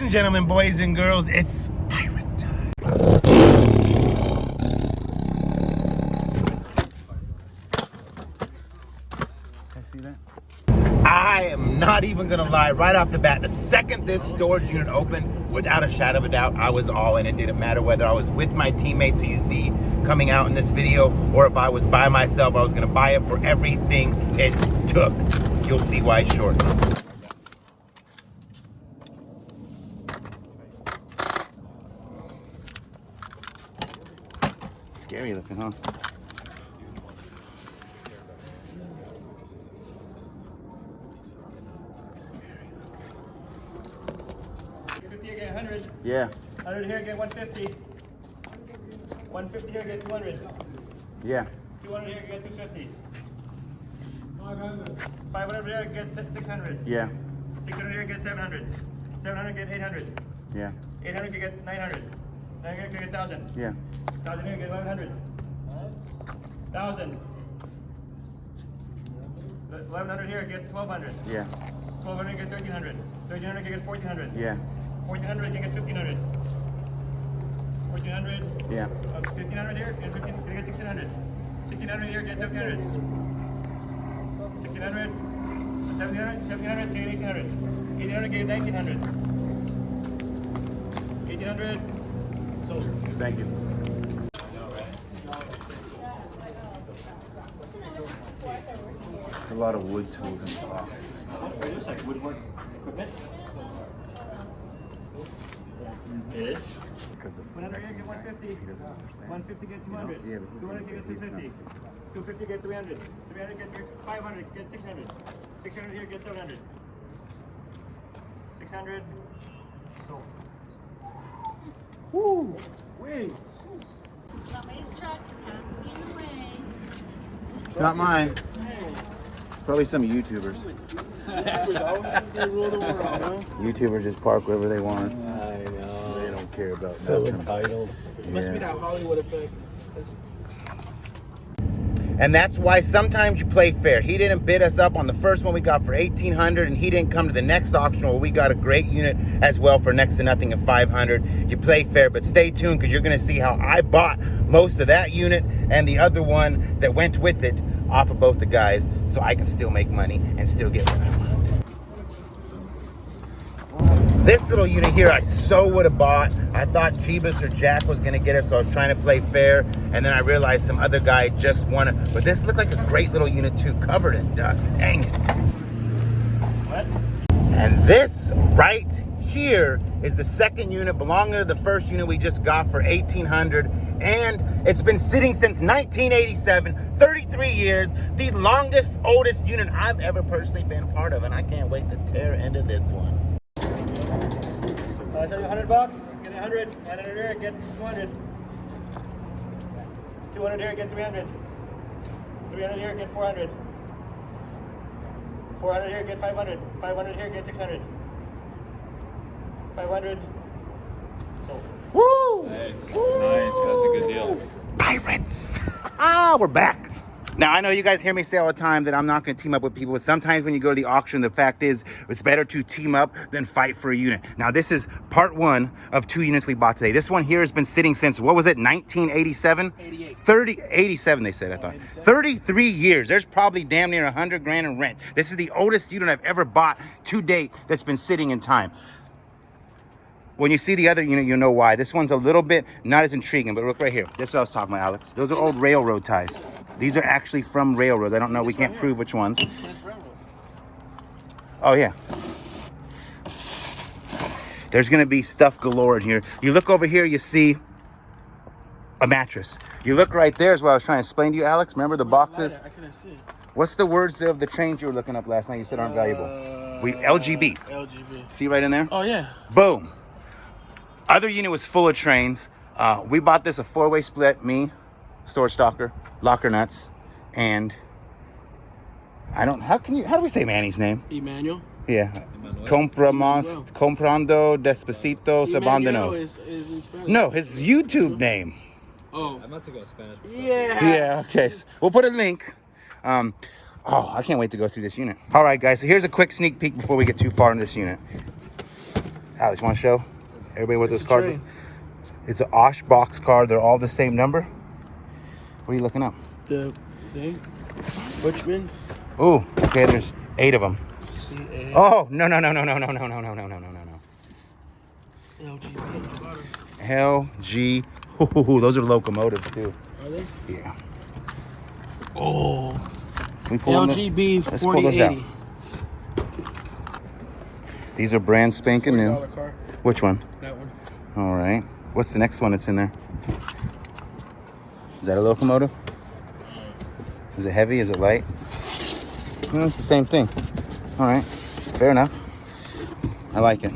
and gentlemen, boys and girls, it's pirate time. I see that. I am not even gonna lie, right off the bat, the second this storage unit opened, without a shadow of a doubt, I was all in. It didn't matter whether I was with my teammates who you see coming out in this video, or if I was by myself. I was gonna buy it for everything it took. You'll see why shortly. Scary looking, huh? Yeah. 100 here, get 150. 150 here, get 200. Yeah. 200 here, get 250. 500. 500 here, get 600. Yeah. 600 here, get 700. 700 get 800. Yeah. 800 get 900. 900 get 1,000. Yeah. 1,000 here, get 1,100. 1,000. 1,100 here, get 1,200. Yeah. 1,200 get 1,300. 1,300 get 1,400. Yeah. 1,400 you get 1,500. 1,400. Yeah. 1,500 here, get 15. You get 1,600. 1,600 here, get 1,700. 1,600. 1,700. 1,700 get 1,800. 1,800 get 1,900. 1,800. Sold. Thank you. It's a lot of wood tools in the box. It looks like woodwork equipment. It is. 100 here, get 150. 150 get 200. Yeah, but 200 get 250. 250 get 300. 300 get 500. Get 600. 600 here, get 700. 600. Sold. Woo! Wait. Somebody's truck just has to be in the way. It's not mine. It's probably some YouTubers. YouTubers just park wherever they want. I know. They don't care about So nothing. entitled. Yeah. Must be that Hollywood effect. And that's why sometimes you play fair. He didn't bid us up on the first one we got for $1,800, and he didn't come to the next auction where we got a great unit as well for next to nothing at $500. You play fair, but stay tuned because you're going to see how I bought most of that unit and the other one that went with it off of both the guys, so I can still make money and still get what I want. This little unit here I so would have bought. I thought Jeebus or Jack was gonna get it, so I was trying to play fair, and then I realized some other guy just won it. But this looked like a great little unit too, covered in dust. Dang it. What? And this right here is the second unit belonging to the first unit we just got for $1,800, and it's been sitting since 1987, 33 years, the longest, oldest unit I've ever personally been part of, and I can't wait to tear into this one. I sell you $100, get 100, 100 here, get 200. 200 here, get 300. 300 here, get 400. 400 here, get 500. 500 here, get 600. 500. Sold. Woo! Nice. Nice. That's a good deal. Pirates! We're back. Now, I know you guys hear me say all the time that I'm not going to team up with people, but sometimes when you go to the auction, the fact is it's better to team up than fight for a unit. Now, this is part one of 2 units we bought today. This one here has been sitting since, what was it, 1987? 88. 87, they said, I thought. 33 years. There's probably damn near 100 grand in rent. This is the oldest unit I've ever bought to date that's been sitting in time. When you see the other unit, you'll know why. This one's a little bit not as intriguing, but look right here. This is what I was talking about, Alex. Those are old railroad ties. These are actually from railroads. I don't know. We can't prove which ones. Oh, yeah. There's going to be stuff galore in here. You look over here, you see a mattress. You look right there is what I was trying to explain to you, Alex. Remember the boxes? I couldn't see. What's the words of the trains you were looking up last night you said aren't valuable? LGB. LGB. See right in there? Oh, yeah. Boom. Other unit was full of trains. We bought this a 4-way split. Me, storage stalker, locker nuts, and how do we say Manny's name? Emmanuel. Yeah. Comprando despacito se abandonos. Is in Spanish. No, his YouTube name. Oh. I'm about to go Spanish. Yeah. Yeah, okay. So we'll put a link. I can't wait to go through this unit. All right, guys, so here's a quick sneak peek before we get too far in this unit. Alex, want to show everybody what It's this a card train. is? It's an Osh box card. They're all the same number. What are you looking up? The thing. Richmond. Oh, okay, there's 8 of them. CA. Oh, no. LGB. LG. Ooh, those are locomotives too. Are they? Yeah. Oh. Can we pull them? LGB Let's pull those out. 4080. These are brand spanking new. $40 car. Which one? That one. All right. What's the next one that's in there? Is that a locomotive? Is it heavy? Is it light? No, it's the same thing. All right. Fair enough. I like it.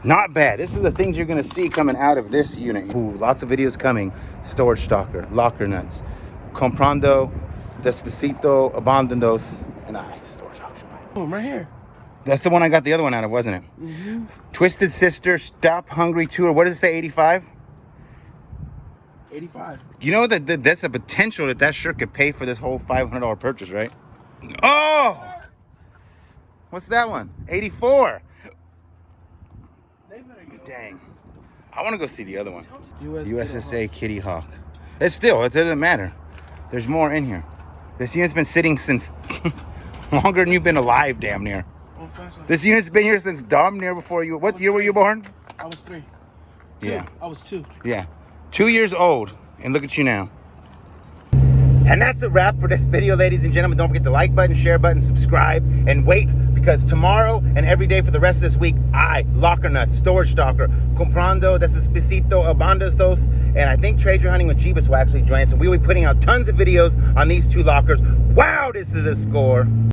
Not bad. This is the things you're going to see coming out of this unit. Ooh, lots of videos coming. Storage stalker, locker nuts, comprando, despacito, abandonos, and storage auction. Oh, I'm right here. That's the one I got the other one out of, wasn't it? Mm-hmm. Twisted Sister, Stop Hungry Tour. What does it say, 85? 85. You know that that's the potential that shirt could pay for this whole $500 purchase, right? Oh! What's that one? 84. They better go. Dang. I want to go see the other one. US USSA Kitty Hawk. It doesn't matter. There's more in here. This unit's been sitting since longer than you've been alive, damn near. This unit's been here since damn near before you. What year were you born? I was 3. Yeah. I was 2. Yeah. 2 years old. And look at you now. And that's a wrap for this video, ladies and gentlemen. Don't forget the like button, share button, subscribe, and wait, because tomorrow and every day for the rest of this week, Locker Nuts, Storage Stalker, Comprando, Despacito, Abandonos, and I think Treasure Hunting with Jeebus will actually join us. And we will be putting out tons of videos on these 2 lockers. Wow, this is a score.